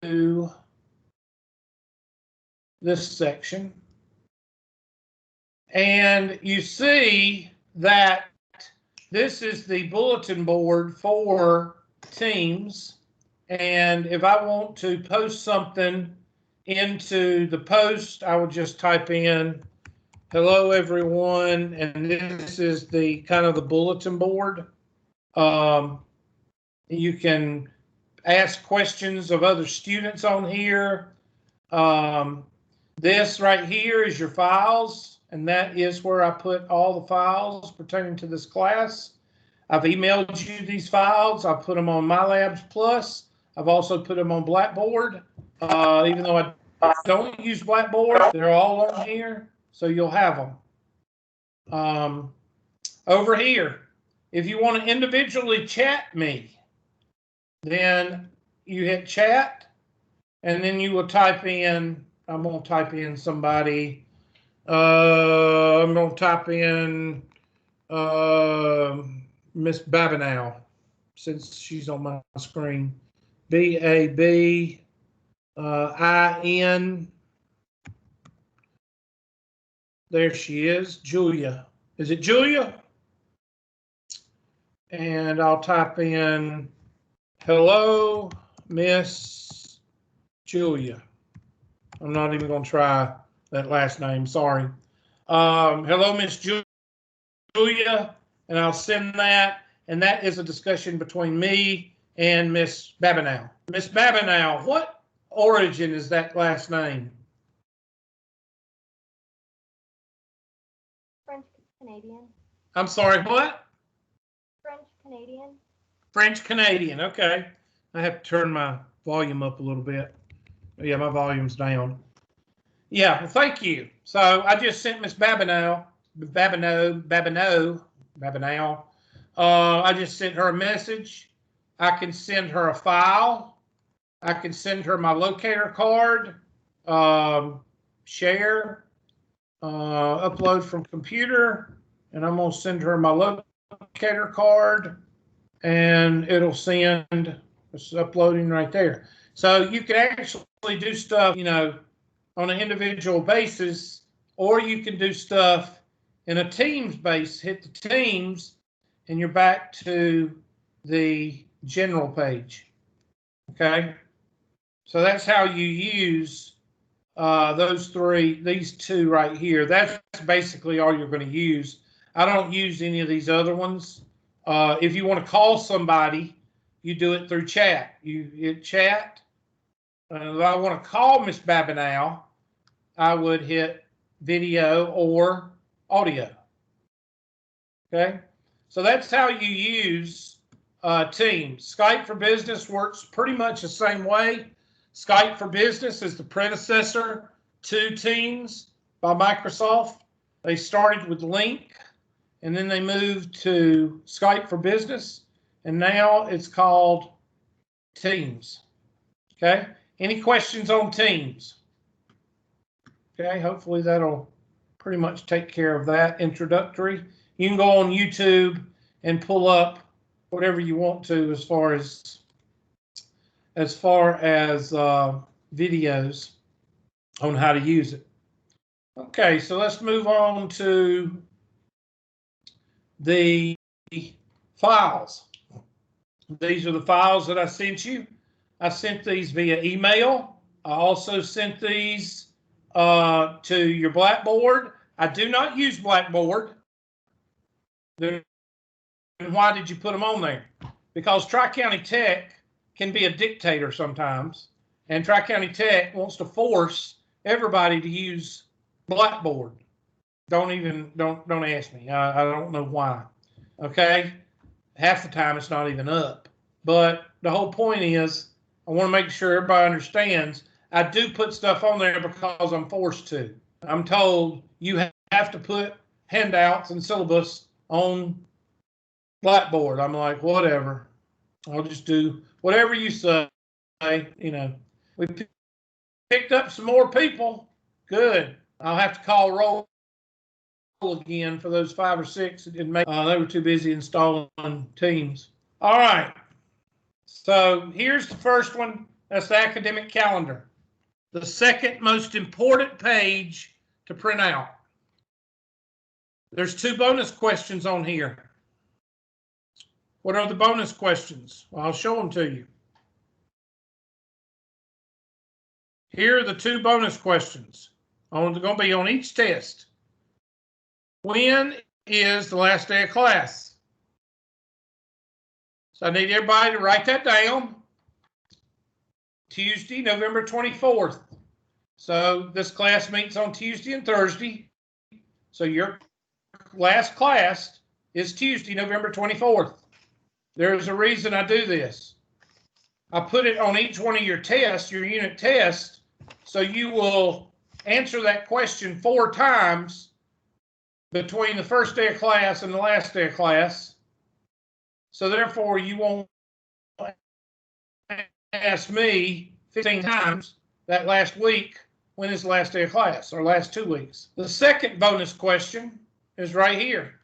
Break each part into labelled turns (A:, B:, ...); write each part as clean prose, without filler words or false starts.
A: this section, and you see that this is the bulletin board for Teams. And if I want to post something into the post, I would just type in hello everyone, and this is the kind of the bulletin board. You can ask questions of other students on here. This right here is your files, and that is where I put all the files pertaining to this class. I've emailed you these files. I've put them on MyLabs Plus. I've also put them on Blackboard. Even though I don't use Blackboard, they're all on here, so you'll have them. Over here, if you want to individually chat me, then you hit chat, and then you will type in, I'm going to type in somebody, I'm going to type in Miss Babinow, since she's on my screen. Babin. There she is, Julia. Is it Julia? And I'll type in hello, Miss Julia. I'm not even going to try that last name, sorry. Hello, Miss Julia, and I'll send that, and that is a discussion between me and Miss Babinow. Miss Babinow, what origin is that last name?
B: French Canadian.
A: I'm sorry, what?
B: French Canadian.
A: French Canadian, okay. I have to turn my volume up a little bit. Yeah, my volume's down. Yeah, well, thank you. So I just sent Miss Babinow. I just sent her a message. I can send her a file. I can send her my locator card, share, upload from computer, and I'm going to send her my locator card, and it'll send, it's uploading right there. So you can actually do stuff, you know, on an individual basis, or you can do stuff in a Teams base, hit the Teams, and you're back to the general page. Okay, so that's how you use these two right here. That's basically all you're going to use. I don't use any of these other ones. If you want to call somebody, you do it through chat. You hit chat. If I want to call Miss Babinow, I would hit video or audio. Okay, so that's how you use Teams. Skype for Business works pretty much the same way. Skype for Business is the predecessor to Teams by Microsoft. They started with Link, and then they moved to Skype for Business, and now it's called Teams. Okay, any questions on Teams? Okay, hopefully that'll pretty much take care of that introductory. You can go on YouTube and pull up whatever you want to as far as videos on how to use it. Okay, so let's move on to the files. These are the files that I sent you. I sent these via email. I also sent these to your Blackboard. I do not use Blackboard. Then why did you put them on there? Because Tri-County Tech can be a dictator sometimes, and Tri-County Tech wants to force everybody to use Blackboard. Don't ask me. I don't know why. Okay, half the time it's not even up. But the whole point is, I want to make sure everybody understands. I do put stuff on there because I'm forced to. I'm told you have to put handouts and syllabus on Blackboard. I'm like, whatever. I'll just do whatever you say. You know, we picked up some more people. Good. I'll have to call roll again for those 5 or 6 that didn't make. They were too busy installing Teams. All right. So here's the first one. That's the academic calendar. The second most important page to print out. There's 2 bonus questions on here. What are the bonus questions? Well, I'll show them to you. Here are the 2 bonus questions. They're going to be on each test. When is the last day of class? So I need everybody to write that down. Tuesday, November 24th. So this class meets on Tuesday and Thursday. So your last class is Tuesday, November 24th. There's a reason I do this. I put it on each one of your tests, your unit tests, so you will answer that question 4 times between the first day of class and the last day of class. So therefore, you won't ask me 15 times that last week, when is the last day of class, or last 2 weeks. The second bonus question is right here.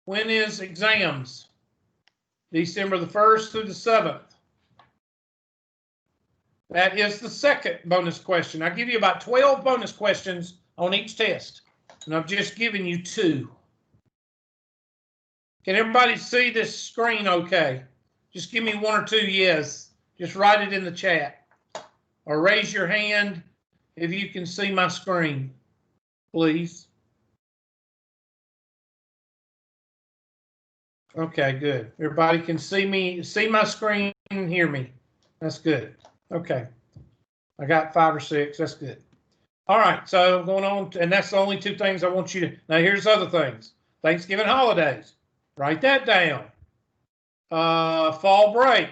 A: When is exams? December the 1st through the 7th. That is the second bonus question. I give you about 12 bonus questions on each test, and I've just given you 2. Can everybody see this screen okay? Just give me 1 or 2 yes. Just write it in the chat. Or raise your hand if you can see my screen, please. Okay, good. Everybody can see me, see my screen and hear me. That's good. Okay. I got 5 or 6. That's good. All right, so going on, and that's the only 2 things I want you to. Now, here's other things. Thanksgiving holidays. Write that down. Fall break.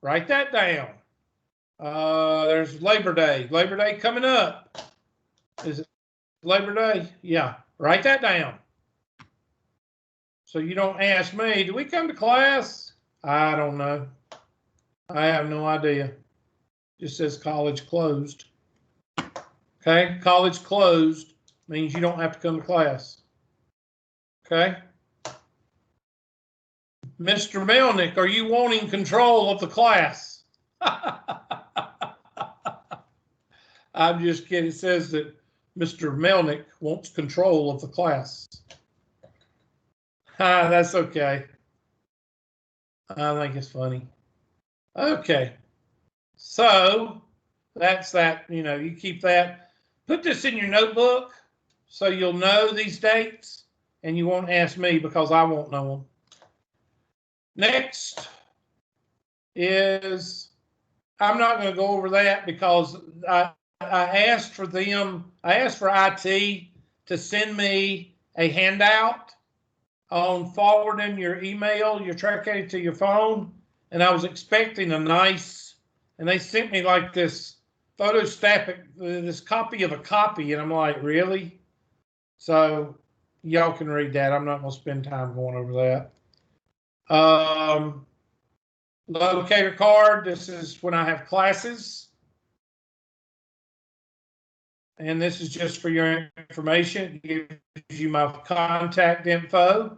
A: Write that down. There's Labor Day. Labor Day coming up. Is it Labor Day? Yeah. Write that down. So you don't ask me, do we come to class? I don't know. I have no idea. Just says college closed. Okay, college closed means you don't have to come to class. Okay. Mr. Melnick, are you wanting control of the class? I'm just kidding. It says that Mr. Melnick wants control of the class. That's okay. I think it's funny. Okay. So that's that. You know, you keep that. Put this in your notebook so you'll know these dates and you won't ask me because I won't know them. Next is, I'm not going to go over that because I asked for them, I asked for IT to send me a handout on forwarding your email, your track it to your phone, and I was expecting a nice, and they sent me like this photostatic, this copy of a copy, and I'm like, really? So y'all can read that. I'm not going to spend time going over that. Locator card, this is when I have classes. And this is just for your information. It gives you my contact info,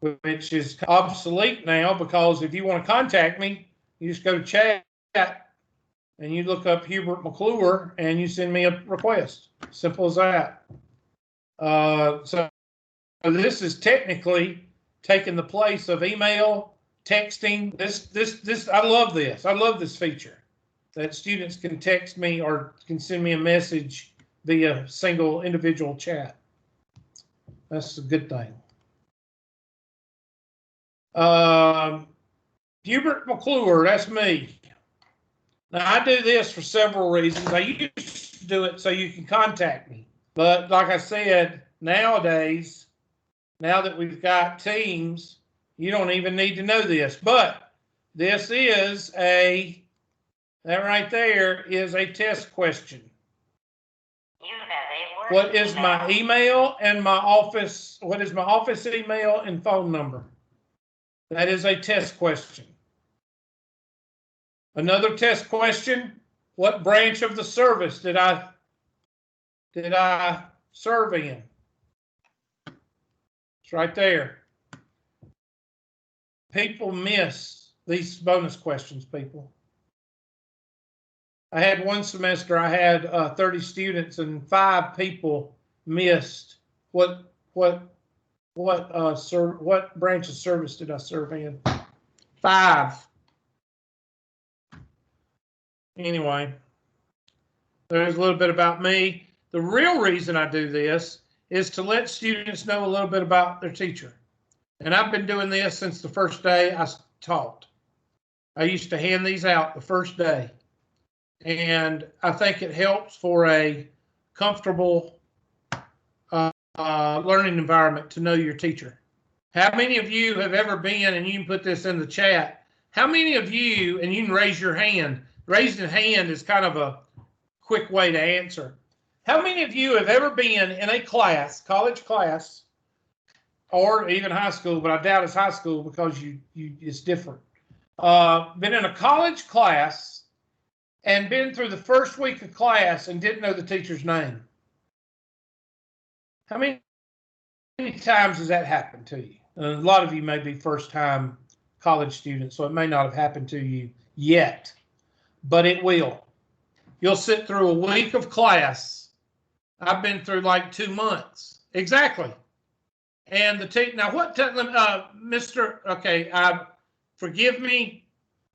A: which is obsolete now because if you want to contact me, you just go to chat and you look up Hubert McClure and you send me a request. Simple as that. So this is technically taking the place of email, texting. This I love this. I love this feature that students can text me or can send me a message via single individual chat. That's a good thing. Hubert McClure, that's me. Now I do this for several reasons. I used to do it so you can contact me. But like I said, nowadays, now that we've got Teams, you don't even need to know this. But this is that right there is a test question. What is my email and my office? What is my office email and phone number? That is a test question. Another test question, what branch of the service did I serve in? It's right there. People miss these bonus questions, people. I had one semester, I had 30 students and 5 people missed. What branch of service did I serve in? 5. Anyway, there's a little bit about me. The real reason I do this is to let students know a little bit about their teacher. And I've been doing this since the first day I taught. I used to hand these out the first day. And I think it helps for a comfortable learning environment to know your teacher. How many of you have ever been, and you can put this in the chat, how many of you, and you can raise your hand, raising hand is kind of a quick way to answer. How many of you have ever been in a class, college class, or even high school, but I doubt it's high school because it's different. Been in a college class and been through the first week of class and didn't know the teacher's name? How many times has that happened to you? A lot of you may be first-time college students, so it may not have happened to you yet, but it will. You'll sit through a week of class. I've been through like 2 months. Exactly. And the teacher, now what, Mr. Okay, forgive me,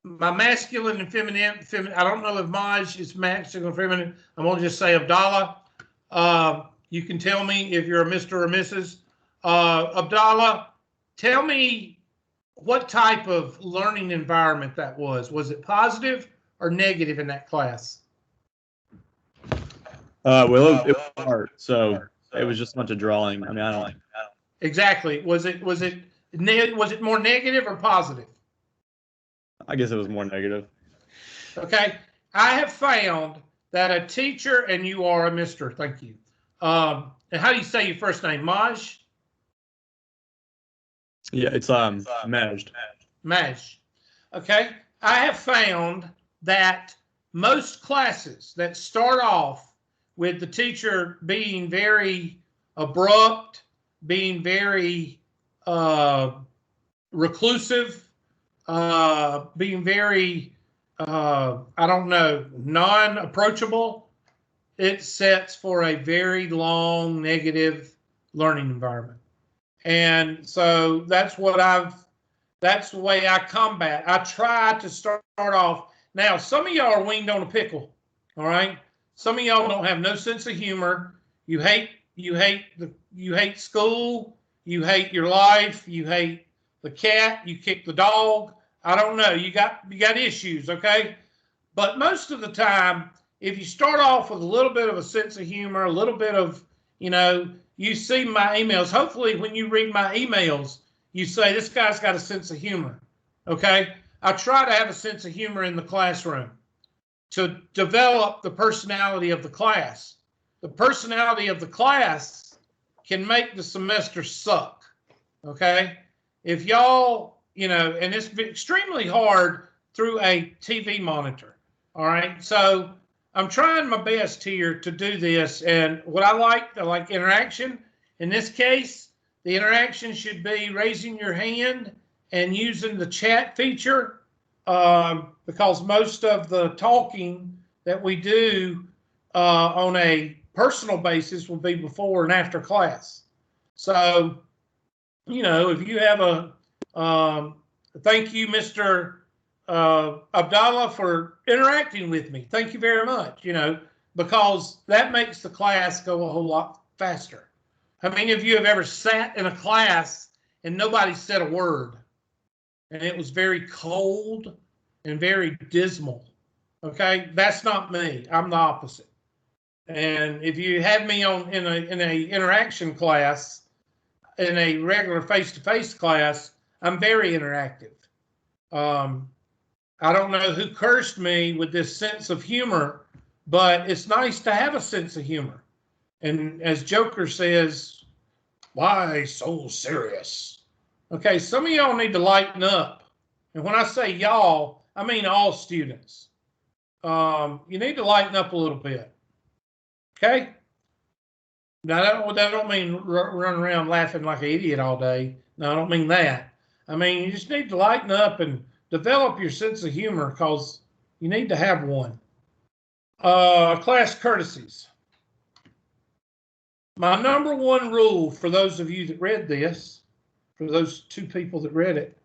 A: my masculine and feminine, I don't know if Maj is masculine or feminine. I'm going to just say Abdallah. You can tell me if you're a Mr. or Mrs. Abdallah, tell me what type of learning environment that was. Was it positive or negative in that class?
C: Well, it was art, so it was just a bunch of drawing. I mean, I don't.
A: Exactly. Was it more negative or positive?
C: I guess it was more negative.
A: Okay. I have found that a teacher, and you are a Mr. Thank you. And how do you say your first name? Maj?
C: Yeah, it's Majd.
A: Maj. Okay. I have found that most classes that start off with the teacher being very abrupt, being very reclusive, being very, I don't know, non-approachable, it sets for a very long negative learning environment. And so that's the way I combat. I try to start off. Now, some of y'all are winged on a pickle, all right? Some of y'all don't have no sense of humor. You hate school. You hate your life. You hate the cat. You kick the dog. I don't know. You got issues, okay? But most of the time, if you start off with a little bit of a sense of humor, a little bit of, you see my emails. Hopefully, when you read my emails, you say, this guy's got a sense of humor, okay? I try to have a sense of humor in the classroom to develop the personality of the class. The personality of the class can make the semester suck, okay? If y'all, and it's extremely hard through a TV monitor, all right? So I'm trying my best here to do this, and what I like interaction. In this case, the interaction should be raising your hand and using the chat feature, because most of the talking that we do on a personal basis will be before and after class. So, if you have thank you, Mr. Abdallah, for interacting with me. Thank you very much, because that makes the class go a whole lot faster. How many of you have ever sat in a class and nobody said a word? And it was very cold and very dismal. Okay, that's not me. I'm the opposite. And if you have me in a interaction class, in a regular face-to-face class, I'm very interactive. I don't know who cursed me with this sense of humor, but it's nice to have a sense of humor. And as Joker says, why so serious? Okay, some of y'all need to lighten up. And when I say y'all, I mean all students. You need to lighten up a little bit. Okay? Now, that don't mean run around laughing like an idiot all day. No, I don't mean that. I mean, you just need to lighten up and develop your sense of humor because you need to have one. Class courtesies. My number one rule for those of you that read this, for those 2 people that read it,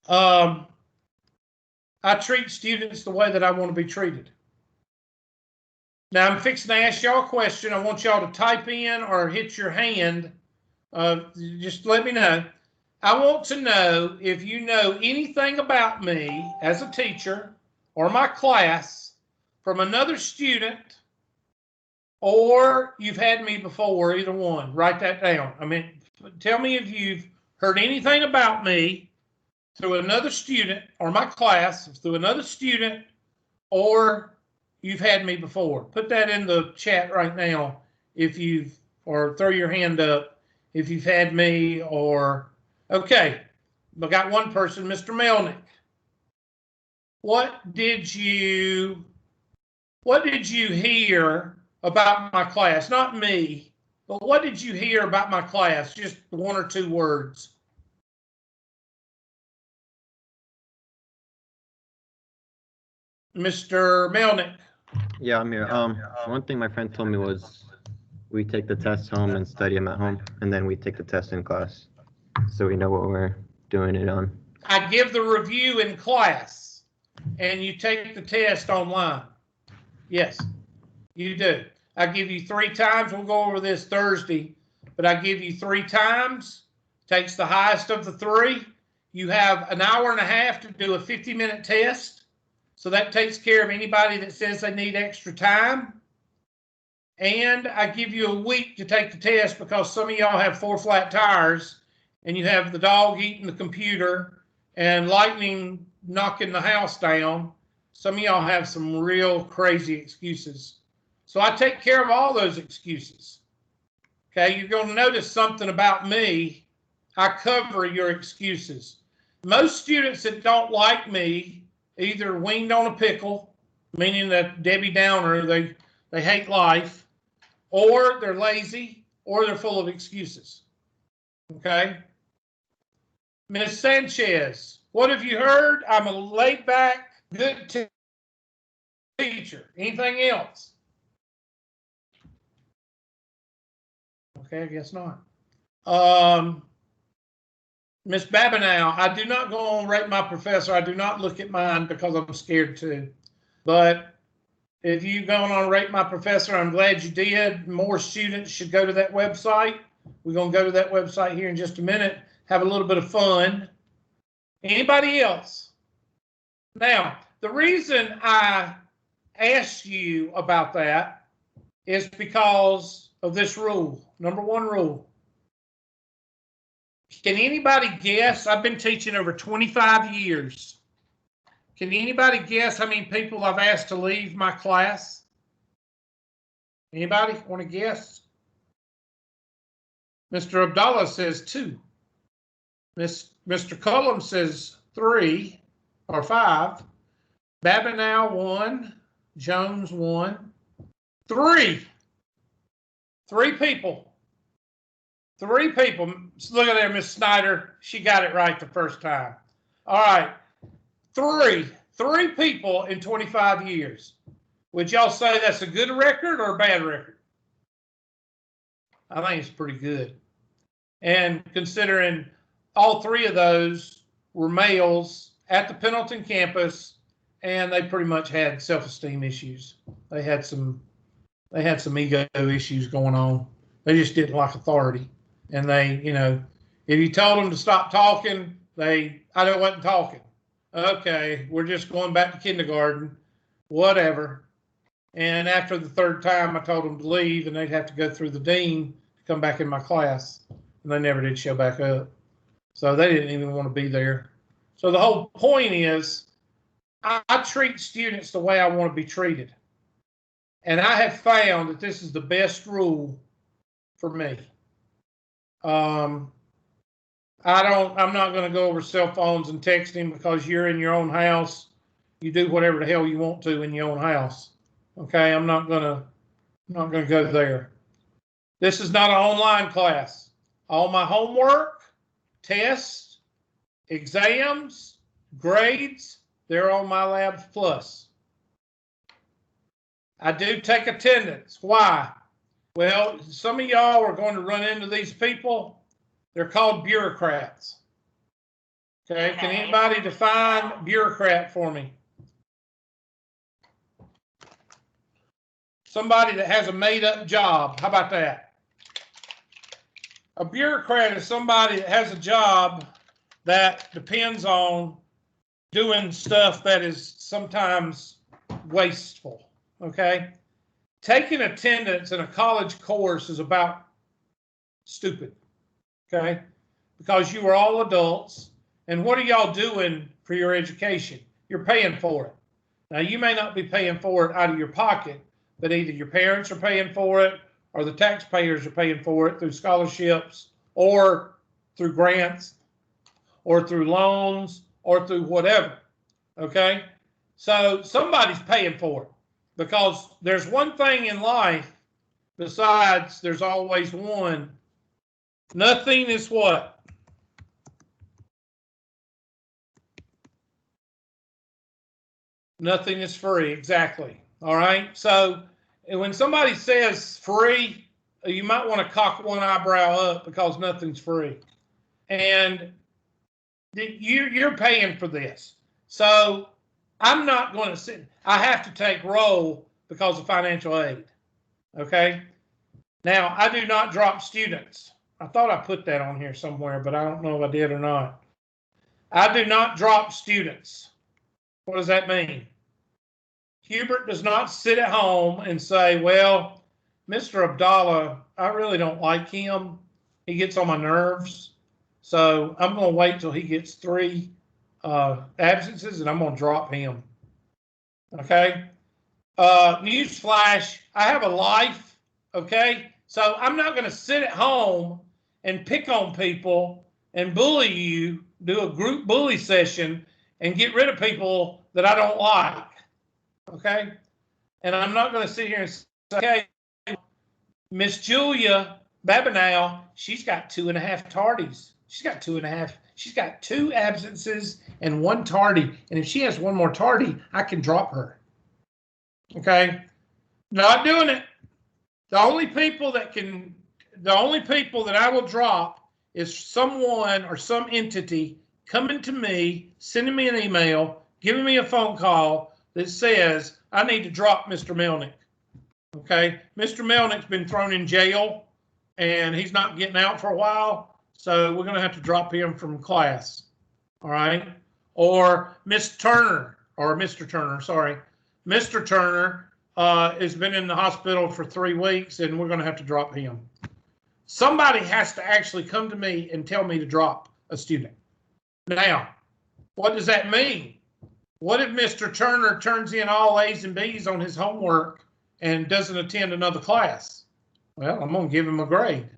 A: I treat students the way that I want to be treated. Now, I'm fixing to ask y'all a question. I want y'all to type in or hit your hand. Just let me know. I want to know if you know anything about me as a teacher or my class from another student, or you've had me before, either one. Write that down. I mean, tell me if you've heard anything about me through another student or my class, through another student, or you've had me before. Put that in the chat right now or throw your hand up if you've had me or, okay. I got one person, Mr. Melnick. What did you hear about my class? Not me, but what did you hear about my class? Just 1 or 2 words. Mr. Melnick.
D: Yeah, I'm here. One thing my friend told me was we take the tests home and study them at home, and then we take the test in class, so we know what we're doing it on.
A: I give the review in class, and you take the test online. Yes, you do. I give you 3 times. We'll go over this Thursday, but I give you 3 times. Takes the highest of the 3. You have an hour and a half to do a 50-minute test. So that takes care of anybody that says they need extra time. And I give you a week to take the test because some of y'all have 4 flat tires and you have the dog eating the computer and lightning knocking the house down. Some of y'all have some real crazy excuses. So I take care of all those excuses. Okay, you're going to notice something about me. I cover your excuses. Most students that don't like me either weaned on a pickle, meaning that Debbie Downer, they hate life, or they're lazy, or they're full of excuses. Okay? Ms. Sanchez, what have you heard? I'm a laid-back, good teacher. Anything else? Okay, I guess not. Ms. Babinow, I do not go on rate my professor. I do not look at mine because I'm scared to. But if you've gone on rate my professor, I'm glad you did. More students should go to that website. We're going to go to that website here in just a minute, have a little bit of fun. Anybody else? Now, the reason I asked you about that is because of this rule. Number 1 rule. Can anybody guess? I've been teaching over 25 years. Can anybody guess how many people I've asked to leave my class? Anybody want to guess? Mr. Abdullah says 2. Mr. Cullum says 3 or 5. Babinow 1. Jones 1. 3. 3 people. 3 people. Look at there, Miss Snyder. She got it right the first time. All right. 3 people in 25 years. Would y'all say that's a good record or a bad record? I think it's pretty good. And considering all 3 of those were males at the Pendleton campus, and they pretty much had self-esteem issues. They had some ego issues going on. They just didn't like authority. And they, if you told them to stop talking, I wasn't talking. Okay, we're just going back to kindergarten, whatever. And after the 3rd time, I told them to leave, and they'd have to go through the dean to come back in my class. And they never did show back up. So they didn't even want to be there. So the whole point is, I treat students the way I want to be treated. And I have found that this is the best rule for me. I'm not going to go over cell phones and texting because you're in your own house. You do whatever the hell you want to in your own house. Okay, I'm not going to go there. This is not an online class. All my homework, tests, exams, grades, they're on My Labs Plus. I do take attendance. Why? Well, some of y'all are going to run into these people. They're called bureaucrats. Okay, can anybody define bureaucrat for me? Somebody that has a made-up job. How about that? A bureaucrat is somebody that has a job that depends on doing stuff that is sometimes wasteful, okay? Taking attendance in a college course is about stupid, okay? Because you are all adults, and what are y'all doing for your education? You're paying for it. Now, you may not be paying for it out of your pocket, but either your parents are paying for it or the taxpayers are paying for it through scholarships or through grants or through loans or through whatever, okay? So somebody's paying for it because there's one thing in life besides there's always one. Nothing is what? Nothing is free, exactly. All right. So when somebody says free, you might want to cock one eyebrow up because nothing's free. And you're paying for this. So I'm not going to sit. I have to take roll because of financial aid. Okay. Now, I do not drop students. I thought I put that on here somewhere, but I don't know if I did or not. I do not drop students. What does that mean? Hubert does not sit at home and say, well, Mr. Abdallah, I really don't like him. He gets on my nerves. So I'm going to wait till he gets 3 absences and I'm going to drop him. Okay. Newsflash, I have a life. Okay. So I'm not going to sit at home and pick on people and bully you, do a group bully session and get rid of people that I don't like. Okay. And I'm not going to sit here and say, okay, Miss Julia Babineau, she's got 2.5 tardies. She's got 2.5. She's got 2 absences and 1 tardy. And if she has 1 more tardy, I can drop her. Okay. Not doing it. The only people that I will drop is someone or some entity coming to me, sending me an email, giving me a phone call that says, I need to drop Mr. Melnick. Okay. Mr. Melnick's been thrown in jail and he's not getting out for a while. So we're going to have to drop him from class. All right. Or Miss Turner or Mr. Turner, sorry. Mr. Turner has been in the hospital for 3 weeks and we're going to have to drop him. Somebody has to actually come to me and tell me to drop a student. Now, what does that mean? What if Mr. Turner turns in all A's and B's on his homework and doesn't attend another class? Well, I'm going to give him a grade.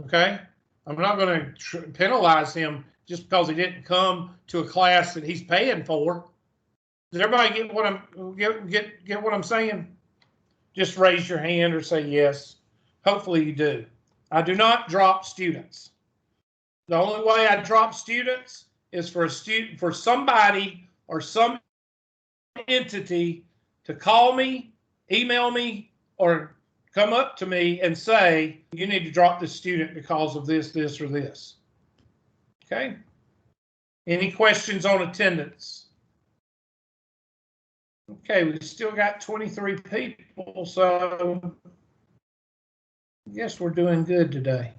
A: Okay? I'm not going to penalize him just because he didn't come to a class that he's paying for. Does everybody get what I'm saying? Just raise your hand or say yes. Hopefully you do. I do not drop students. The only way I drop students is for somebody or some entity to call me, email me, or come up to me and say, you need to drop this student because of this, this, or this. Okay? Any questions on attendance? Okay, we still got 23 people, so I guess we're doing good today.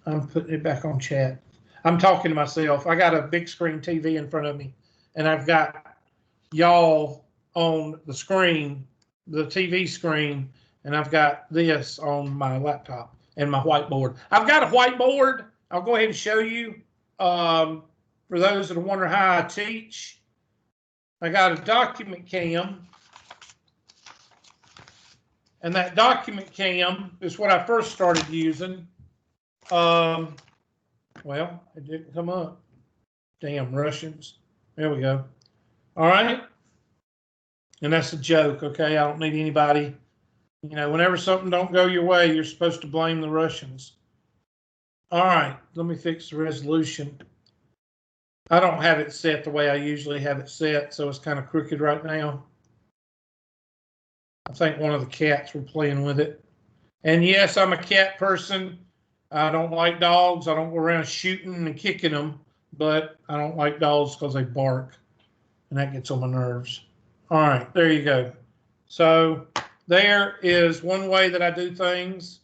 A: I'm putting it back on chat. I'm talking to myself. I got a big screen TV in front of me, and I've got y'all on the screen, the TV screen, and I've got this on my laptop and my whiteboard. I've got a whiteboard. I'll go ahead and show you. For those that wonder how I teach, I got a document cam. And that document cam is what I first started using. Well, it didn't come up. Damn Russians. There we go. All right. And that's a joke, okay? I don't need anybody. You know, whenever something don't go your way, you're supposed to blame the Russians. All right. Let me fix the resolution. I don't have it set the way I usually have it set, so it's kind of crooked right now. I think one of the cats were playing with it. And yes, I'm a cat person. I don't like dogs. I don't go around shooting and kicking them, but I don't like dogs because they bark, and that gets on my nerves. All right, there you go. So there is one way that I do things.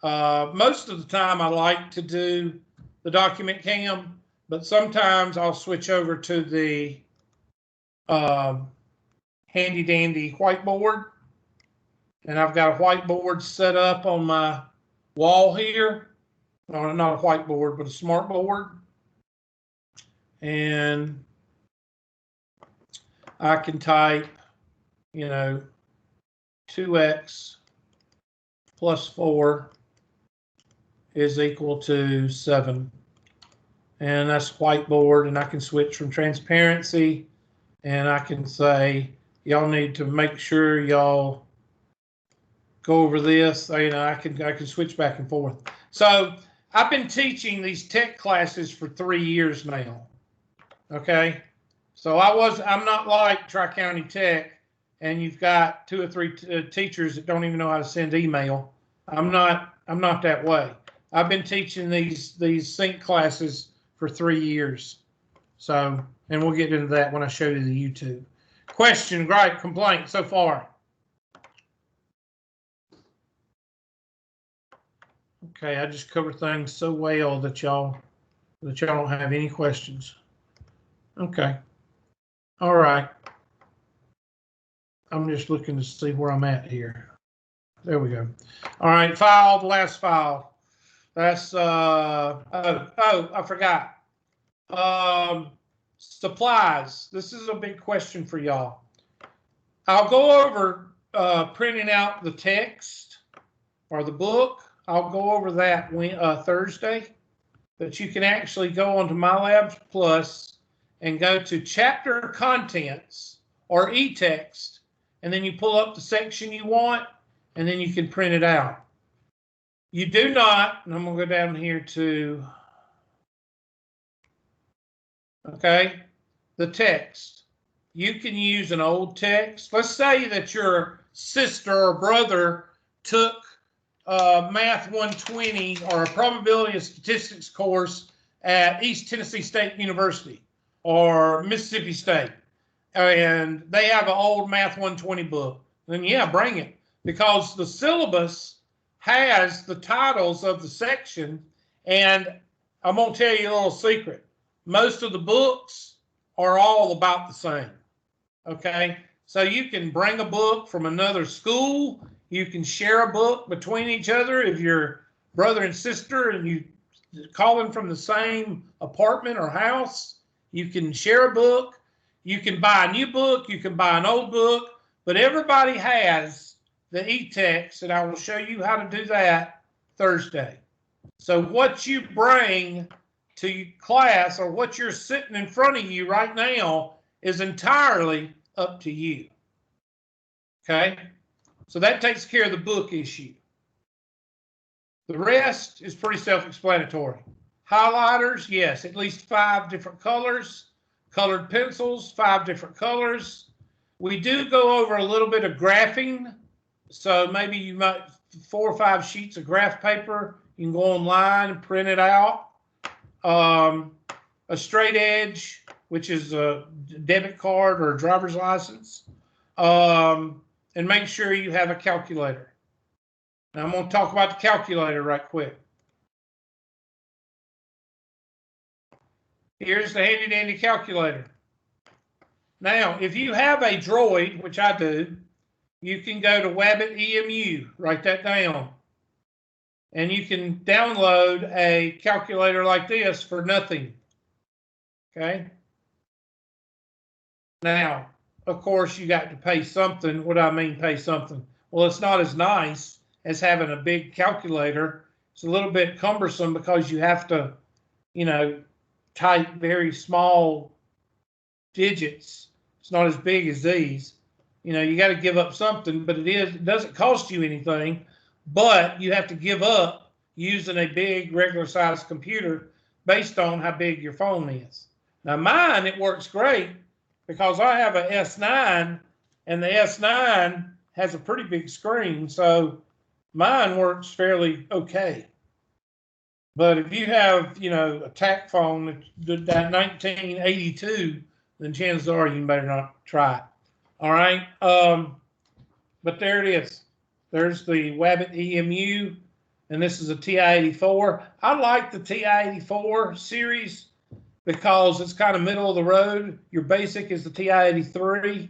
A: Most of the time I like to do the document cam, but sometimes I'll switch over to the handy dandy whiteboard. And I've got a whiteboard set up on my wall here. No, not a whiteboard, but a smart board. And I can type, 2x plus 4 is equal to 7. And that's whiteboard, and I can switch from transparency, and I can say, y'all need to make sure y'all go over this. I can switch back and forth. So I've been teaching these tech classes for 3 years now. Okay, so I'm not like Tri-County Tech, and you've got 2 or 3 teachers that don't even know how to send email. I'm not that way. I've been teaching these sync classes for 3 years. So, and we'll get into that when I show you the YouTube. Question, gripe, complaint so far? Okay, I just cover things so well that y'all don't have any questions. Okay. All right. I'm just looking to see where I'm at here. There we go. All right, file, the last file. That's I forgot. Supplies. This is a big question for y'all. I'll go over printing out the text or the book. I'll go over that Thursday, but you can actually go onto MyLabs Plus and go to chapter contents or e-text, and then you pull up the section you want, and then you can print it out. You do not, and I'm going to go down here to, okay, the text. You can use an old text. Let's say that your sister or brother took Math 120 or a probability of statistics course at East Tennessee State University or Mississippi State, and they have an old Math 120 book. Then yeah, bring it, because the syllabus has the titles of the section, and I'm going to tell you a little secret. Most of the books are all about the same. Okay, so you can bring a book from another school. You can share a book between each other if you're brother and sister and you calling from the same apartment or house. You can share a book. You can buy a new book. You can buy an old book. But everybody has the e-text, and I will show you how to do that Thursday. So what you bring to class or what you're sitting in front of you right now is entirely up to you. Okay? So that takes care of the book issue. The rest is pretty self-explanatory. Highlighters, yes, at least 5 different colors. Colored pencils, 5 different colors. We do go over a little bit of graphing. So maybe you might 4 or 5 sheets of graph paper. You can go online and print it out. A straight edge, which is a debit card or a driver's license. And make sure you have a calculator. Now I'm going to talk about the calculator right quick. Here's the handy dandy calculator. Now, if you have a Droid, which I do, you can go to Wabbit EMU, write that down. And you can download a calculator like this for nothing. Okay? Now, of course, you got to pay something. What do I mean pay something? Well, it's not as nice as having a big calculator. It's a little bit cumbersome because you have to, type very small digits. It's not as big as these. You got to give up something, but it doesn't cost you anything, but you have to give up using a big regular sized computer based on how big your phone is. Now mine, it works great because I have a S9 and the S9 has a pretty big screen. So mine works fairly okay. But if you have, a TAC phone that 1982, then chances are you better not try it. All right. But there it is. There's the Wabbit EMU, and this is a TI-84. I like the TI-84 series because it's kind of middle of the road. Your basic is the TI-83. A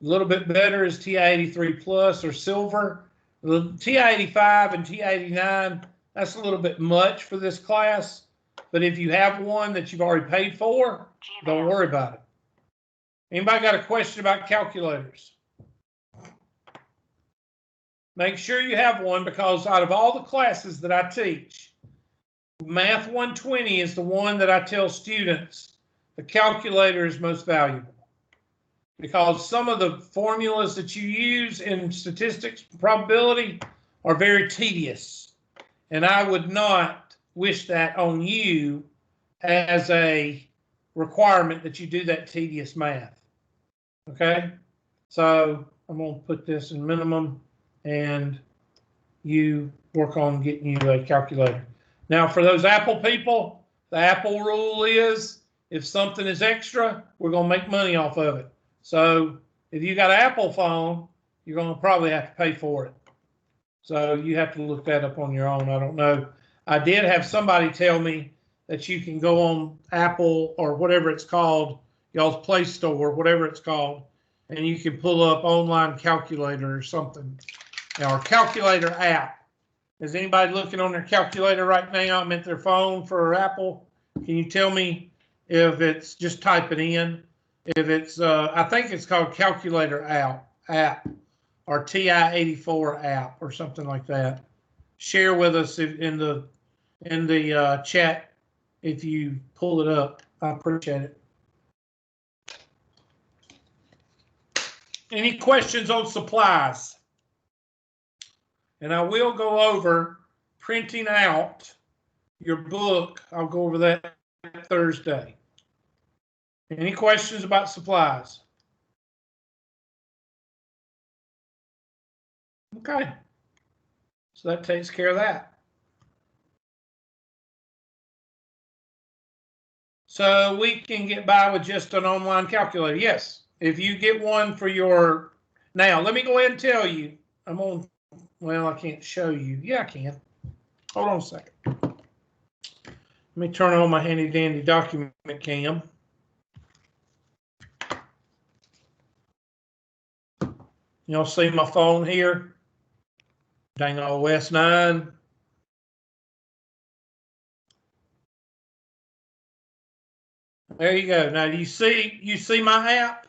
A: little bit better is TI-83 Plus or Silver. The TI-85 and TI-89, that's a little bit much for this class. But if you have one that you've already paid for, don't worry about it. Anybody got a question about calculators? Make sure you have one, because out of all the classes that I teach, Math 120 is the one that I tell students the calculator is most valuable. Because some of the formulas that you use in statistics probability are very tedious. And I would not wish that on you as a requirement that you do that tedious math. Okay? So I'm going to put this in minimum, and you work on getting you a calculator. Now, for those Apple people, the Apple rule is if something is extra, we're going to make money off of it. So if you got an Apple phone, you're going to probably have to pay for it. So you have to look that up on your own. I don't know. I did have somebody tell me that you can go on Apple or whatever it's called, y'all's Play Store, whatever it's called, and you can pull up online calculator or something, or calculator app. Is anybody looking on their calculator right now? I meant their phone for Apple. Can you tell me if it's just type it in? If it's, I think it's called calculator app or TI-84 app or something like that. Share with us in the chat if you pull it up. I appreciate it. Any questions on supplies? And I will go over printing out your book. I'll go over that Thursday. Any questions about supplies? Okay. So that takes care of that. So we can get by with just an online calculator. Yes. If you get one for your, now let me go ahead and tell you, I'm on, well, I can't show you. Yeah, I can. Hold on a second. Let me turn on my handy dandy document cam. Y'all see my phone here? Dang OS 9. There you go. Now you see my app,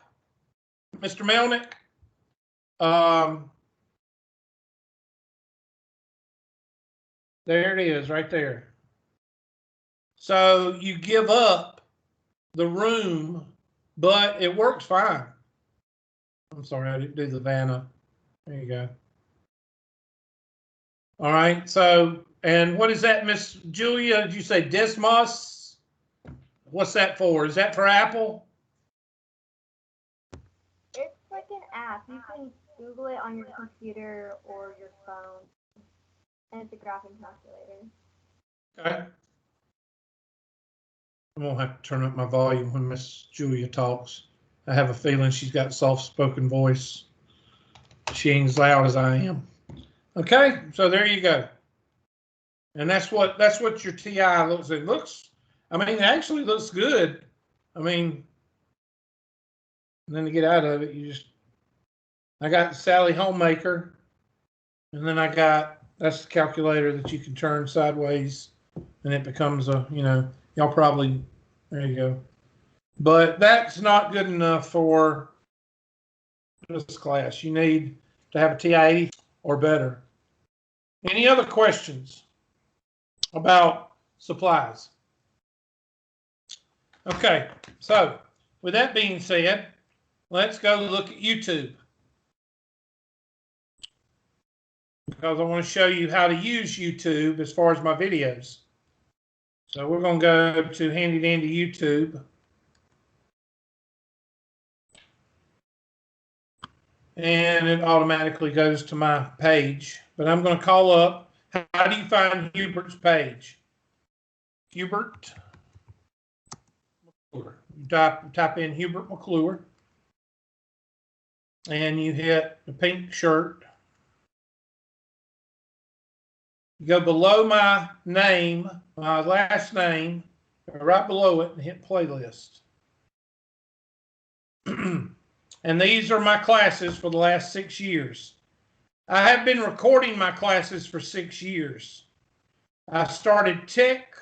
A: Mr. Melnick? There it is right there. So you give up the room, but it works fine. I'm sorry, I didn't do the Vanna. There you go. All right, so, and what is that, Miss Julia? Did you say Desmos? What's that for? Is that for Apple?
B: It's like an app. You can Google it on your computer or your phone. And it's a graphing calculator.
A: Okay. I'm going to have to turn up my volume when Miss Julia talks. I have a feeling she's got soft-spoken voice. She ain't as loud as I am. Okay, so there you go. And that's what your TI looks. It looks, I mean, it actually looks good. I mean, and then to get out of it, I got Sally Homemaker, and then I got, that's the calculator that you can turn sideways, and it becomes a, y'all probably, there you go. But that's not good enough for this class. You need to have a TI-80 or better. Any other questions about supplies? Okay, so with that being said, let's go look at YouTube, because I want to show you how to use YouTube as far as my videos. So we're going to go to handy dandy YouTube, and it automatically goes to my page. But I'm going to call up. How do you find Hubert's page? Hubert McClure. You type in Hubert McClure, and you hit the pink shirt. You go below my name, my last name, right below it, and hit playlist. And these are my classes for the last 6 years. I have been recording my classes for 6 years. I started tech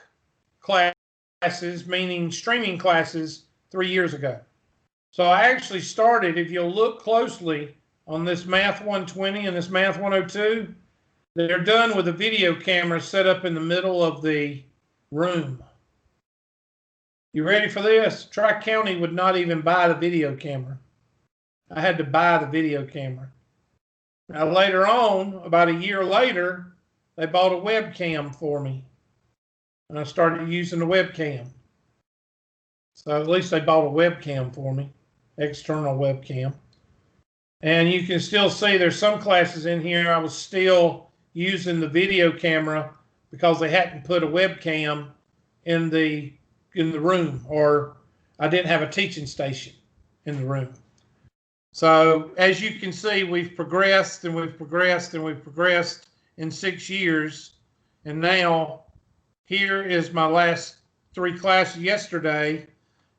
A: classes, meaning streaming classes, 3 years ago. So I actually started, if you'll look closely on this Math 120 and this Math 102, they're done with a video camera set up in the middle of the room. You ready for this? Tri-County would not even buy the video camera. I had to buy the video camera. Now later on, about a year later, they bought a webcam for me. And I started using the webcam. So at least they bought a webcam for me, external webcam. And you can still see there's some classes in here I was still using the video camera because they hadn't put a webcam in the room, or I didn't have a teaching station in the room. So as you can see, we've progressed and we've progressed and we've progressed in 6 years. And now here is my last 3 classes yesterday.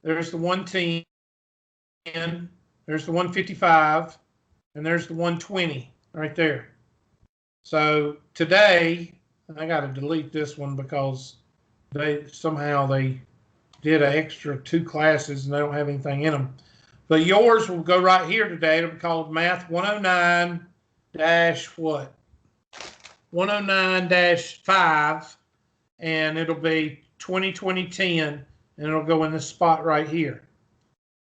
A: There's the 110, there's the 155, and there's the 120 right there. So today, I got to delete this one because they did an extra 2 classes and they don't have anything in them. But yours will go right here today. It'll be called Math 109 what? 109-5, and it'll be 2020-10, and it'll go in this spot right here.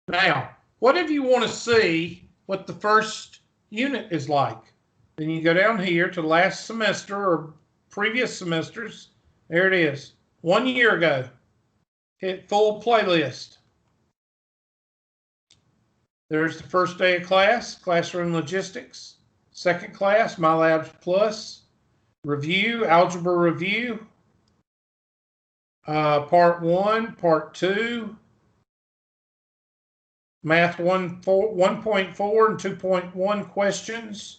A: Now, what if you want to see what the first unit is like? Then you go down here to last semester or previous semesters. There it is. 1 year ago. Hit full playlist. There's the first day of class, classroom logistics. Second class, MyLabs Plus. Review, algebra review. Part 1, part 2. Math 1.4 and 2.1 questions.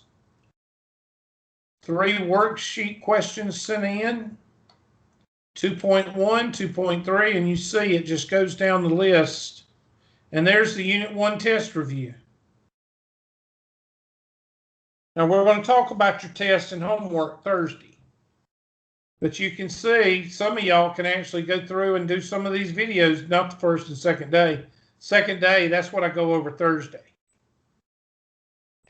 A: 3 worksheet questions sent in. 2.1, 2.3, and you see it just goes down the list. And there's the Unit 1 test review. Now we're going to talk about your test and homework Thursday. But you can see some of y'all can actually go through and do some of these videos, not the first and second day. Second day, that's what I go over Thursday.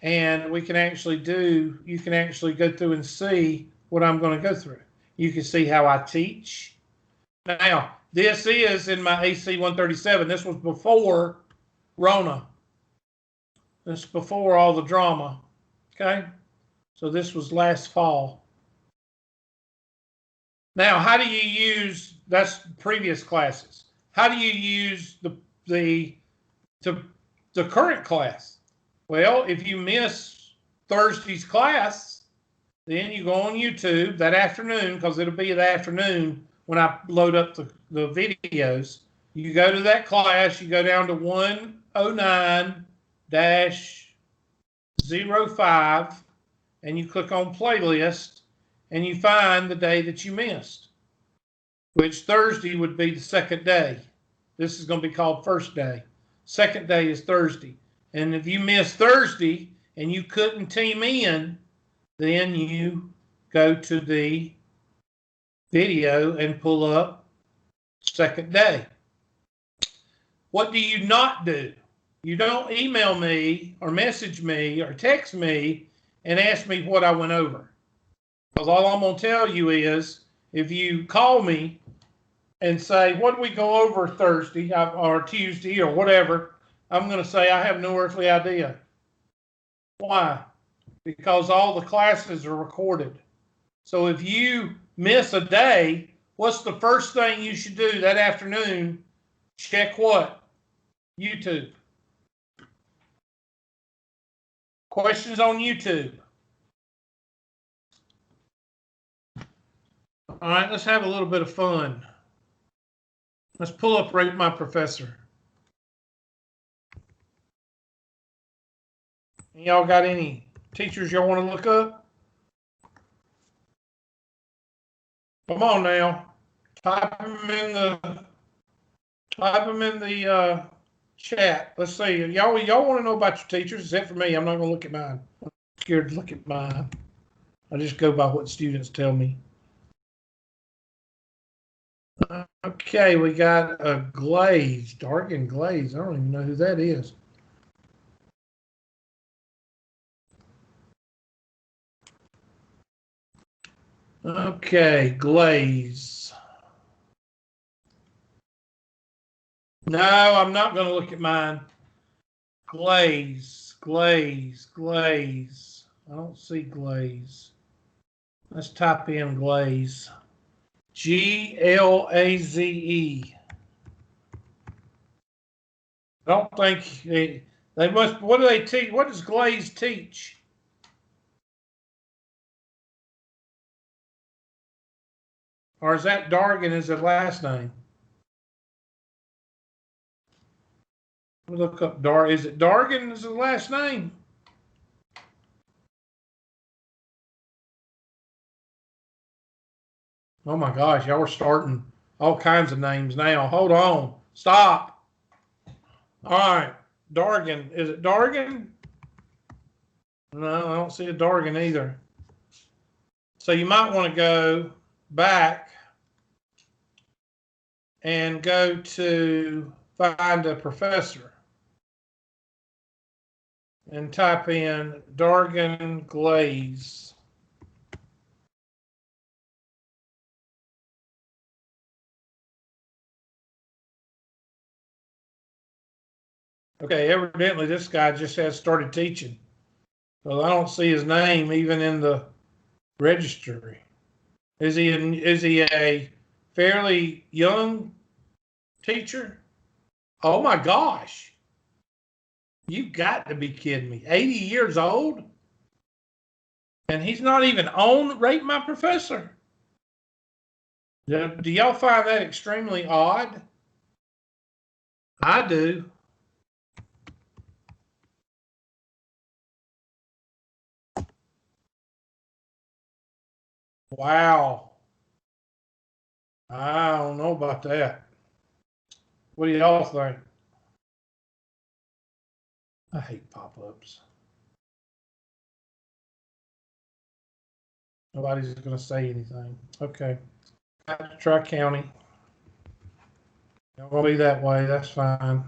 A: And we can actually you can actually go through and see what I'm going to go through. You can see how I teach. Now, this is in my AC 137. This was before Rona. This is before all the drama. Okay? So this was last fall. Now, how do you use, that's previous classes. How do you use the current class? Well, if you miss Thursday's class, then you go on YouTube that afternoon, because it'll be the afternoon when I load up the videos. You go to that class, you go down to 109-05, and you click on playlist, and you find the day that you missed, which Thursday would be the second day. This is going to be called first day. Second day is Thursday. And if you missed Thursday and you couldn't team in, then you go to the video and pull up second day. What do you not do? You don't email me or message me or text me and ask me what I went over. Because all I'm going to tell you is, if you call me and say, what did we go over Thursday or Tuesday or whatever, I'm going to say, I have no earthly idea. Why? Because all the classes are recorded. So if you miss a day, what's the first thing you should do that afternoon? Check what? YouTube. Questions on YouTube? All right, let's have a little bit of fun. Let's pull up Rate My Professor. Y'all got any teachers y'all want to look up? Come on now. Type them in the chat. Let's see. Y'all want to know about your teachers, except for me. I'm not going to look at mine. I'm scared to look at mine. I just go by what students tell me. Okay, we got a glaze, dark and glaze. I don't even know who that is. Okay, glaze. No, I'm not going to look at mine. Glaze, glaze, glaze. I don't see glaze. Let's type in glaze. Glaze. I don't think they must. What do they teach? What does glaze teach? Or is that Dargan as his last name? Look up Dar. Is it Dargan as his last name? Oh my gosh, y'all are starting all kinds of names now. Hold on. Stop. All right. Dargan. Is it Dargan? No, I don't see a Dargan either. So you might want to go back and go to find a professor and type in Dargan Glaze. Okay, evidently this guy just has started teaching. Well, I don't see his name even in the registry. Is he a fairly young teacher? Oh my gosh. You've got to be kidding me. 80 years old? And he's not even on Rate My Professor. Do y'all find that extremely odd? I do. Wow. I don't know about that. What do y'all think? I hate pop-ups. Nobody's going to say anything. Okay. Tri-County. Y'all going to be that way. That's fine.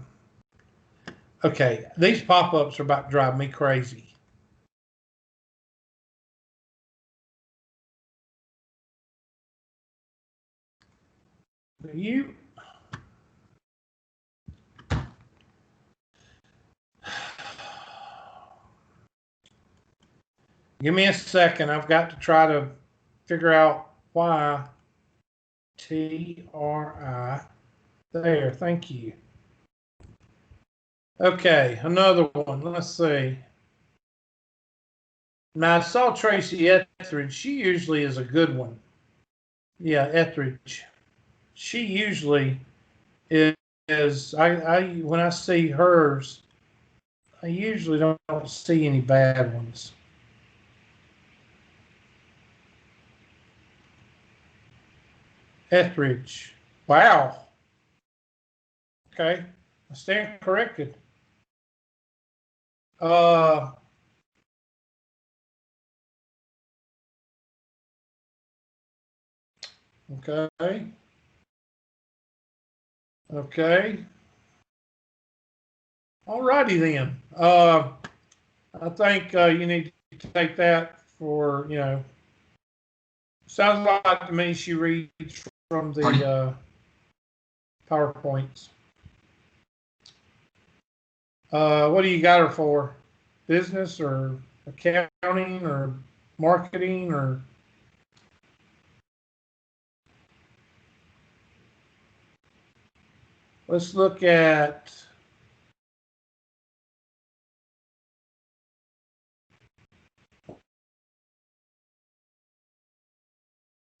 A: Okay. These pop-ups are about to drive me crazy. You... Give me a second. I've got to try to figure out why. TRI. There. Thank you. Okay. Another one. Let's see. Now, I saw Tracy Etheridge. She usually is a good one. Yeah, Etheridge. She usually is. When I see hers, I usually don't see any bad ones. Etheridge. Wow. Okay. I stand corrected. Okay. Okay. All righty then. I think you need to take that for, sounds like to me she reads from the PowerPoints. What do you got her for? Business or accounting or marketing or? Let's look at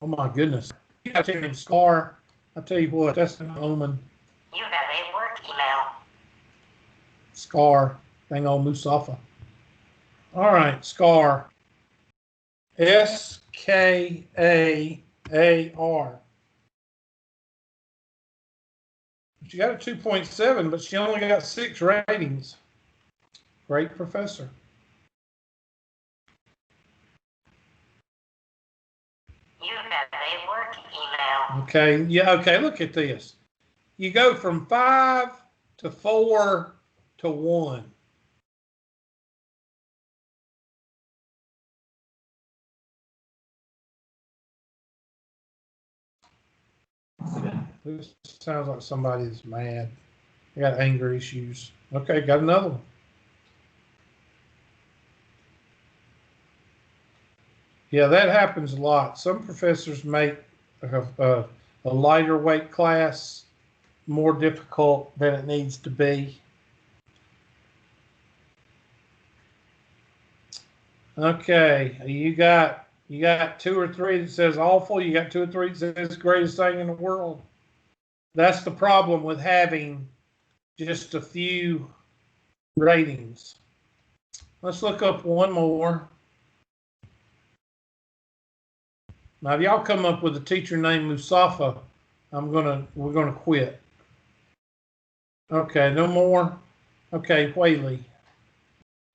A: Oh my goodness. You got to Scar. I tell you what, that's an omen.
E: You have a work email.
A: Scar. Dang old Musafa. All right, Scar. Skaar. She got a 2.7, but she only got 6 ratings. Great professor.
E: You have a work email.
A: Okay, yeah, okay, look at this. You go from 5 to 4 to 1. This sounds like somebody's mad. They got anger issues. Okay, got another one. Yeah, that happens a lot. Some professors make a lighter weight class more difficult than it needs to be. Okay, you got 2 or 3 that says awful. You got 2 or 3 that says greatest thing in the world. That's the problem with having just a few ratings. Let's look up one more. Now, if y'all come up with a teacher named Musafa, we're gonna quit. Okay, no more. Okay, Whaley.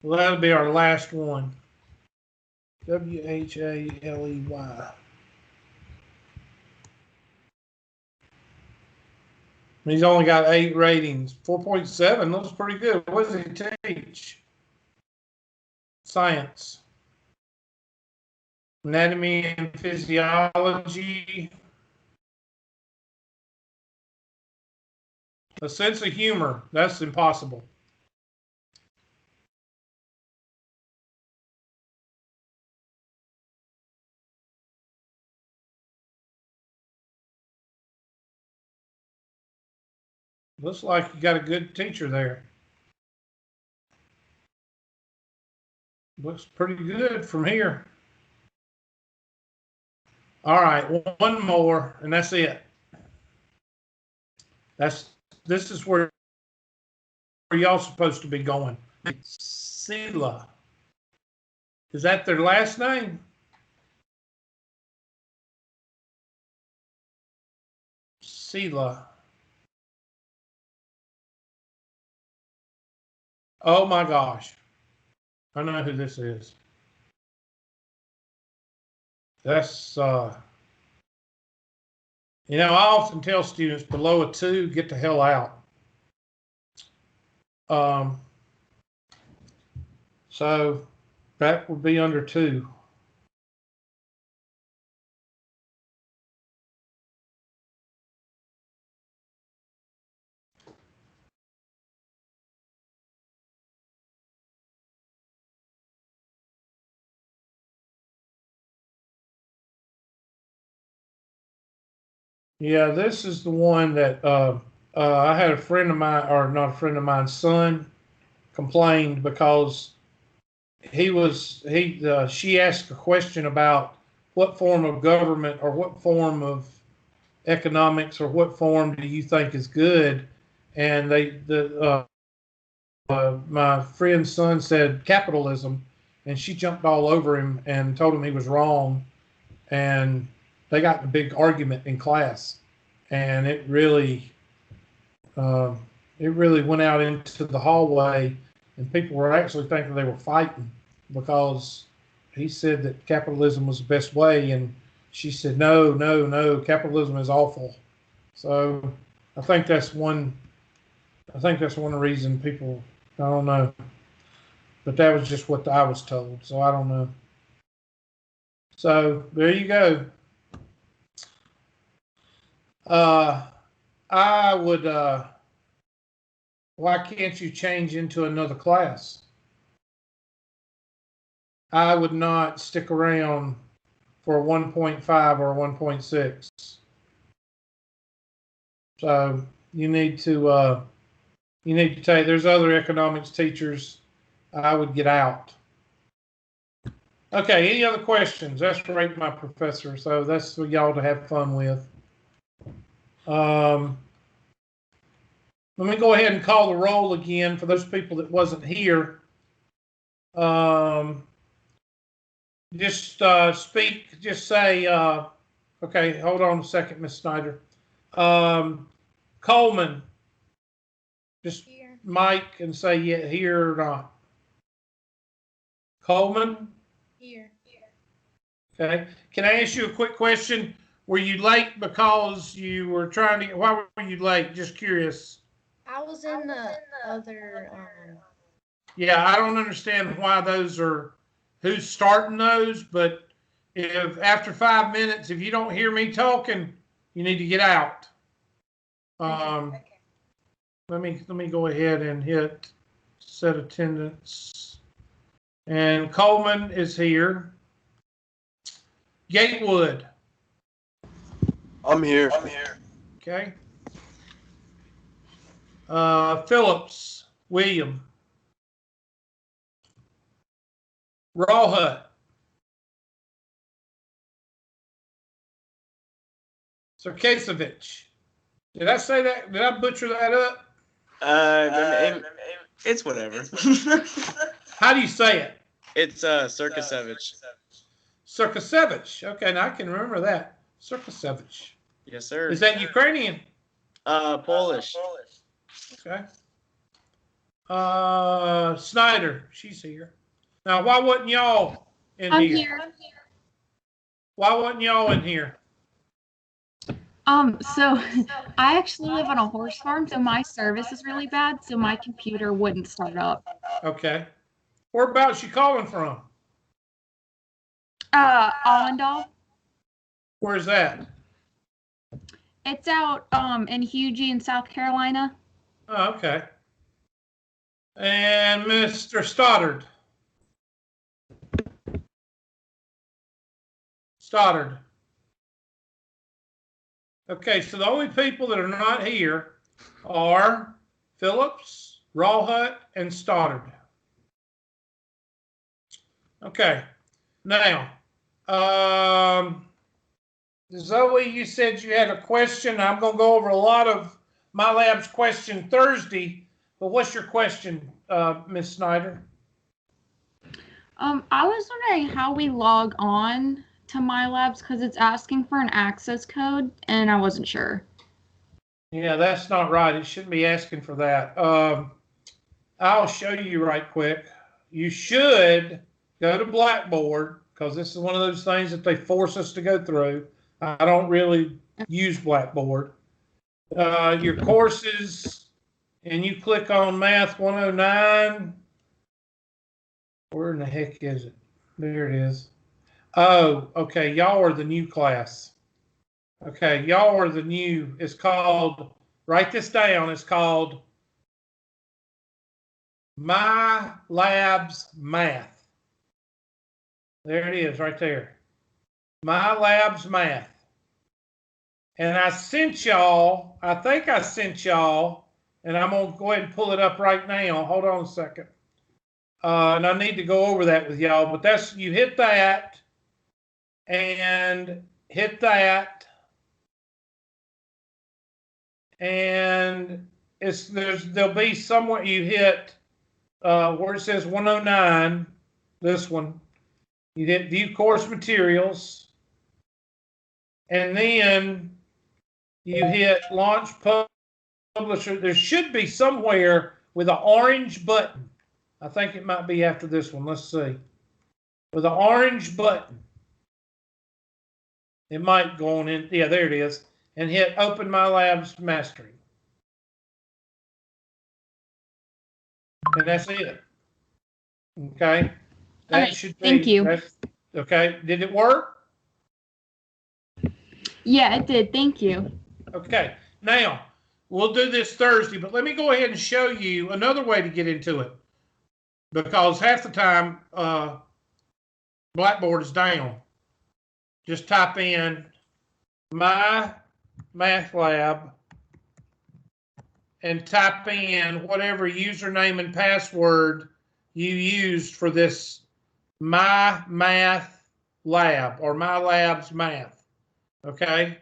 A: Well, that'll be our last one. Whaley. He's only got 8 ratings. 4.7 looks pretty good. What does he teach? Science. Anatomy and physiology. A sense of humor. That's impossible. Looks like you got a good teacher there. Looks pretty good from here. All right, one more, and that's it. This is where y'all supposed to be going. Sila. Is that their last name? Sila. Oh my gosh. I know who this is. That's you know, I often tell students below a 2, get the hell out. So that would be under 2. Yeah, this is the one that I had a friend of mine, or not a friend of mine's son, complained because she asked a question about what form of government or what form of economics or what form do you think is good, and my friend's son said capitalism, and she jumped all over him and told him he was wrong, and they got in a big argument in class, and it really went out into the hallway, and people were actually thinking they were fighting because he said that capitalism was the best way, and she said, no, capitalism is awful. So I think that's one reason people, I don't know, but that was just what I was told, so I don't know. So there you go. I would, why can't you change into another class? I would not stick around for a 1.5 or a 1.6. So you need to take, there's other economics teachers. I would get out. Okay, any other questions? That's Rate My Professor, so that's for y'all to have fun with. Let me go ahead and call the roll again for those people that wasn't here. Just speak, just say, okay, hold on a second, Miss Snyder. Coleman, just
B: Here.
A: Mike and say yeah, here or not. Coleman?
B: Here.
A: Okay. Can I ask you a quick question? Were you late because you were trying to, why were you late? Just curious.
B: I was in the other.
A: Yeah, I don't understand why those are, who's starting those, but if after 5 minutes, if you don't hear me talking, you need to get out.
B: Okay.
A: Let me go ahead and hit set attendance. And Coleman is here. Gatewood.
F: I'm here.
A: Okay. Phillips, William. Rawhut. Sarkasevich. Did I say that? Did I butcher that up?
G: It's whatever.
A: How do you say it?
G: It's Circusevich.
A: Sarkasevich. Okay, now I can remember that. Sarkasevich.
G: Yes, sir.
A: Is that Ukrainian?
G: Polish.
A: Okay. Snyder, she's here. Now, why wasn't y'all in
H: I'm
A: here?
H: here.
A: Why wasn't y'all in here?
H: So I actually live on a horse farm, so my service is really bad, so my computer wouldn't start up.
A: Okay. Whereabouts you calling from?
H: Allendale.
A: Where's that?
H: It's out in Eugene, South Carolina.
A: Oh, okay. And Mr. Stoddard. Stoddard. Okay, so the only people that are not here are Phillips, Rawhut, and Stoddard. Okay. Now, Zoe, you said you had a question. I'm going to go over a lot of my lab's question Thursday, but what's your question, Ms. Snyder?
H: I was wondering how we log on to my labs because it's asking for an access code, and I wasn't sure.
A: Yeah, that's not right. It shouldn't be asking for that. I'll show you right quick. You should go to Blackboard because this is one of those things that they force us to go through. I don't really use Blackboard. Your courses, and you click on Math 109. Where in the heck is it? There it is. Oh, okay. Y'all are the new class. Okay, y'all are the new. It's called, write this down. It's called My Labs Math. There it is right there. My Labs Math. And I sent y'all, I think I sent y'all, and I'm going to go ahead and pull it up right now. Hold on a second. And I need to go over that with y'all, but that's, you hit that and hit that. And there'll be somewhere you hit where it says 109, this one. You hit View Course Materials, and then you hit Launch Publisher. There should be somewhere with an orange button. I think it might be after this one. Let's see. With an orange button. It might go on in. Yeah, there it is. And hit Open My Labs Mastery. And that's it. Okay. That
H: Okay,
A: should be.
H: thank you.
A: Okay. Did it work?
H: Yeah, it did. Thank you.
A: Okay. Now, we'll do this Thursday, but let me go ahead and show you another way to get into it. Because half the time, Blackboard is down. Just type in My Math Lab and type in whatever username and password you used for this My Math Lab or My Lab's Math. Okay.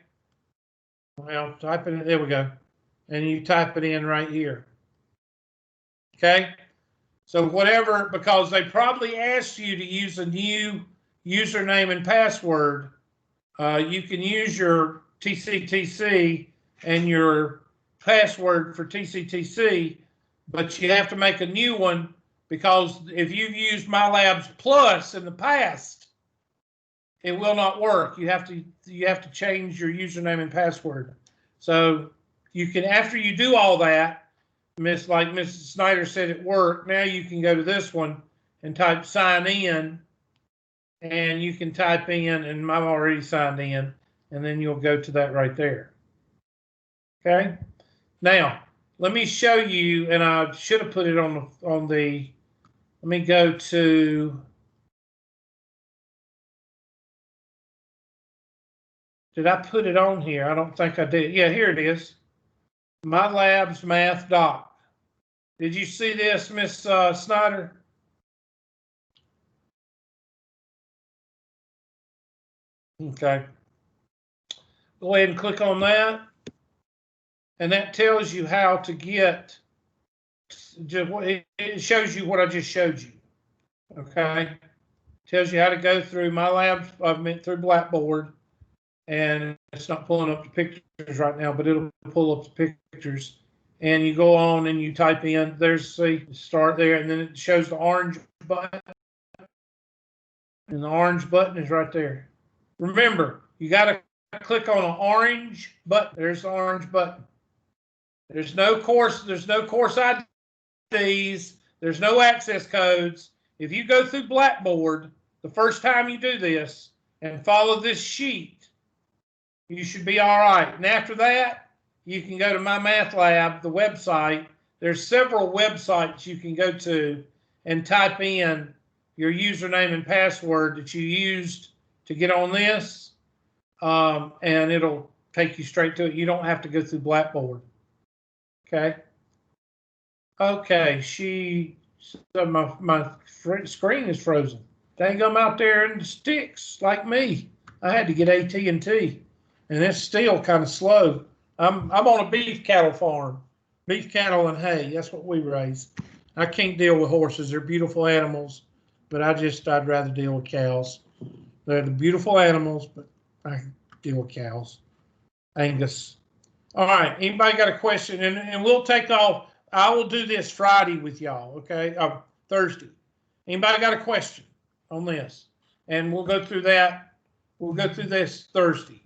A: Well, type it in. There we go. And you type it in right here. Okay. So whatever, because they probably asked you to use a new username and password, you can use your TCTC and your password for TCTC, but you have to make a new one because if you've used My Labs Plus in the past, it will not work. You have to change your username and password. So you can, after you do all that, like Mrs. Snyder said it worked, now you can go to this one and type sign in, and you can type in, and I'm already signed in, and then you'll go to that right there. Okay. Now, let me show you, and I should have put it on the, let me go to, did I put it on here? I don't think I did. Yeah, here it is. My Labs Math Doc. Did you see this, Miss Snyder? Okay. Go ahead and click on that. And that tells you how to get, it shows you what I just showed you. Okay. Tells you how to go through My Labs, I've been through Blackboard, and it's not pulling up the pictures right now, but it'll pull up the pictures. And you go on and you type in, there's the start there, and then it shows the orange button. And the orange button is right there. Remember, you got to click on an orange button. There's the orange button. There's no course IDs. There's no access codes. If you go through Blackboard, the first time you do this and follow this sheet, you should be all right. And after that, you can go to My Math Lab, the website. There's several websites you can go to and type in your username and password that you used to get on this, and it'll take you straight to it. You don't have to go through Blackboard. Okay. Okay, my screen is frozen. Dang, I'm out there in the sticks like me. I had to get AT&T, and it's still kind of slow. I'm on a beef cattle farm, beef cattle and hay. That's what we raise. I can't deal with horses. They're beautiful animals, but I'd rather deal with cows. They're the beautiful animals, but I deal with cows. Angus. All right. Anybody got a question? And we'll take off. I will do this Friday with y'all. Okay. Thursday. Anybody got a question on this? And we'll go through that. We'll go through this Thursday.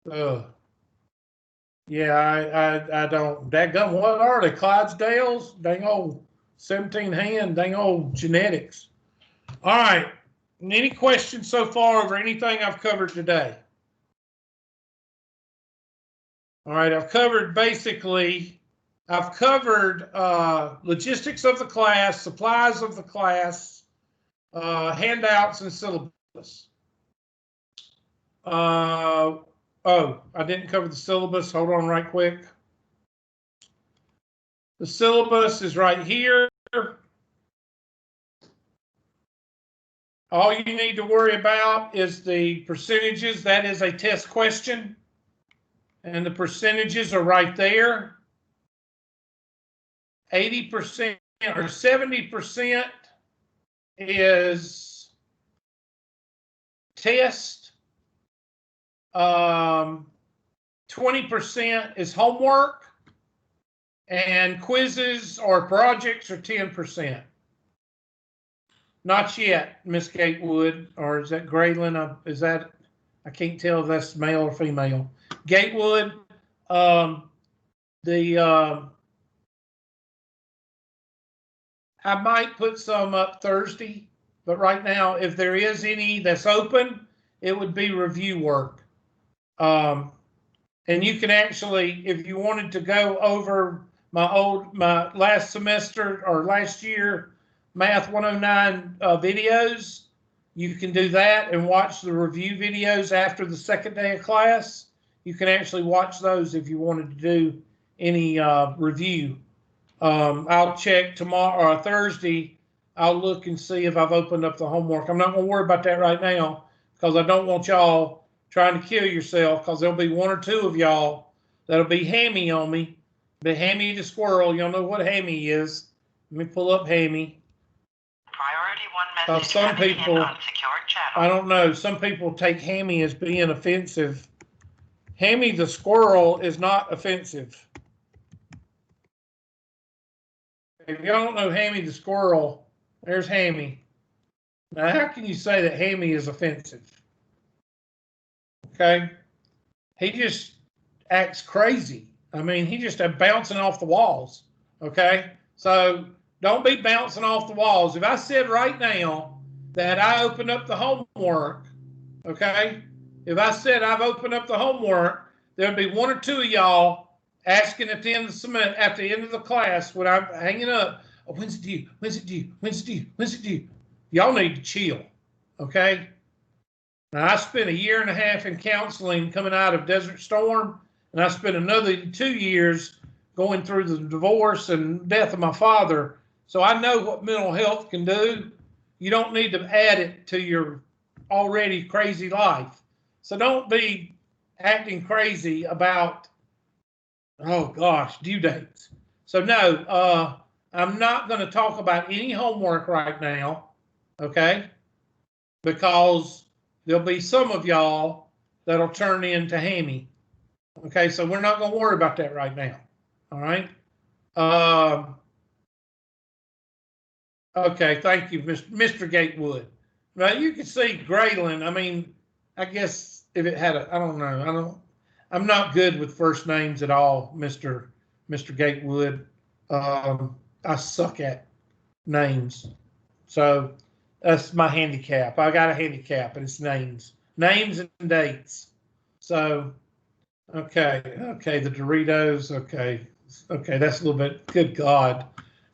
A: Yeah, I don't. Dadgum, what are they? Clydesdales? Dang old 17 hand, dang old genetics. All right. Any questions so far over anything I've covered today? All right, I've covered logistics of the class, supplies of the class, handouts, and syllabus. Oh, I didn't cover the syllabus. Hold on right quick. The syllabus is right here. All you need to worry about is the percentages. That is a test question. And the percentages are right there. 80% or 70% is test. 20% is homework, and quizzes or projects are 10%. Not yet, Miss Gatewood, or is that Graylin? Is that, I can't tell if that's male or female. Gatewood, I might put some up Thursday, but right now, if there is any that's open, it would be review work. And you can actually, if you wanted to go over my last semester or last year Math 109 videos, you can do that and watch the review videos after the second day of class. You can actually watch those if you wanted to do any review I'll check tomorrow or Thursday. I'll look and see if I've opened up the homework. I'm not going to worry about that right now because I don't want y'all trying to kill yourself, because there'll be one or two of y'all that'll be hammy on me. The Hammy the squirrel. Y'all know what Hammy is. Let me pull up Hammy.
E: Priority 1 message
A: Some
E: coming in
A: people,
E: on secured channel.
A: I don't know, some people take Hammy as being offensive. Hammy the squirrel is not offensive. If y'all don't know Hammy the squirrel, there's Hammy. Now, how can you say that Hammy is offensive? Okay? He just acts crazy. I mean, he just bouncing off the walls. Okay? So don't be bouncing off the walls. If I said right now that I opened up the homework, okay? If I said I've opened up the homework, there'd be one or two of y'all asking at the end of the at the end of the class when I'm hanging up, oh, when's it due? When's it due? When's it due? When's it due? Y'all need to chill, okay? Now, I spent 1.5 years in counseling coming out of Desert Storm, and I spent another 2 years going through the divorce and death of my father. So I know what mental health can do. You don't need to add it to your already crazy life. So don't be acting crazy about, oh gosh, due dates. So no, I'm not going to talk about any homework right now, okay? Because there'll be some of y'all that'll turn into Hammy. Okay, so we're not going to worry about that right now. All right. Okay, thank you, Mr. Gatewood. Now you can see Graylin. I mean, I guess if it had I don't know. I'm not good with first names at all, Mr. Gatewood. I suck at names. So that's my handicap. I got a handicap, and it's names and dates. So, okay, the Doritos. Okay, that's a little bit. Good God,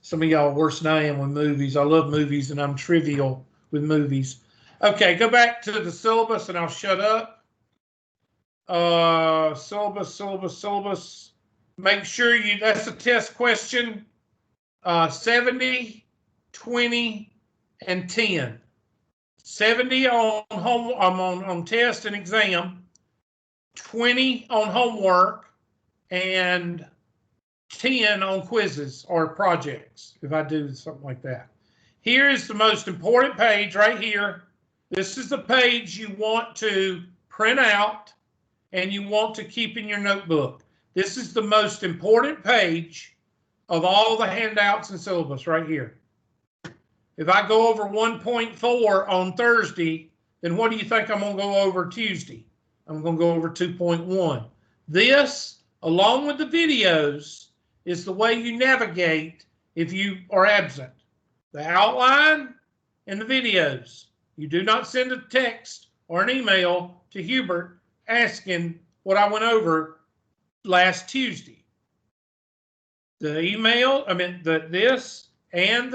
A: some of y'all worse than I am with movies. I love movies, and I'm trivial with movies. Okay, go back to the syllabus, and I'll shut up. Syllabus. Make sure that's a test question. 70, 20, and 10. 70 on on test and exam, 20 on homework, and 10 on quizzes or projects, if I do something like that. Here is the most important page right here. This is the page you want to print out and you want to keep in your notebook. This is the most important page of all the handouts and syllabus right here. If I go over 1.4 on Thursday, then what do you think I'm going to go over Tuesday? I'm going to go over 2.1. This, along with the videos, is the way you navigate if you are absent. The outline and the videos. You do not send a text or an email to Hubert asking what I went over last Tuesday. The email, this and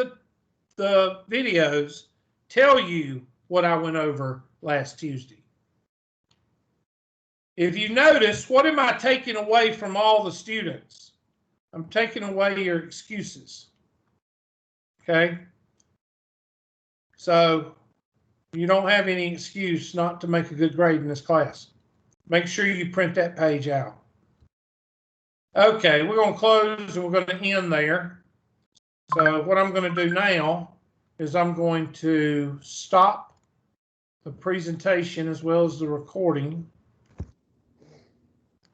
A: the videos tell you what I went over last Tuesday. If you notice, what am I taking away from all the students? I'm taking away your excuses. Okay? So you don't have any excuse not to make a good grade in this class. Make sure you print that page out. Okay, we're going to close and we're going to end there. So what I'm going to do now is I'm going to stop the presentation as well as the recording.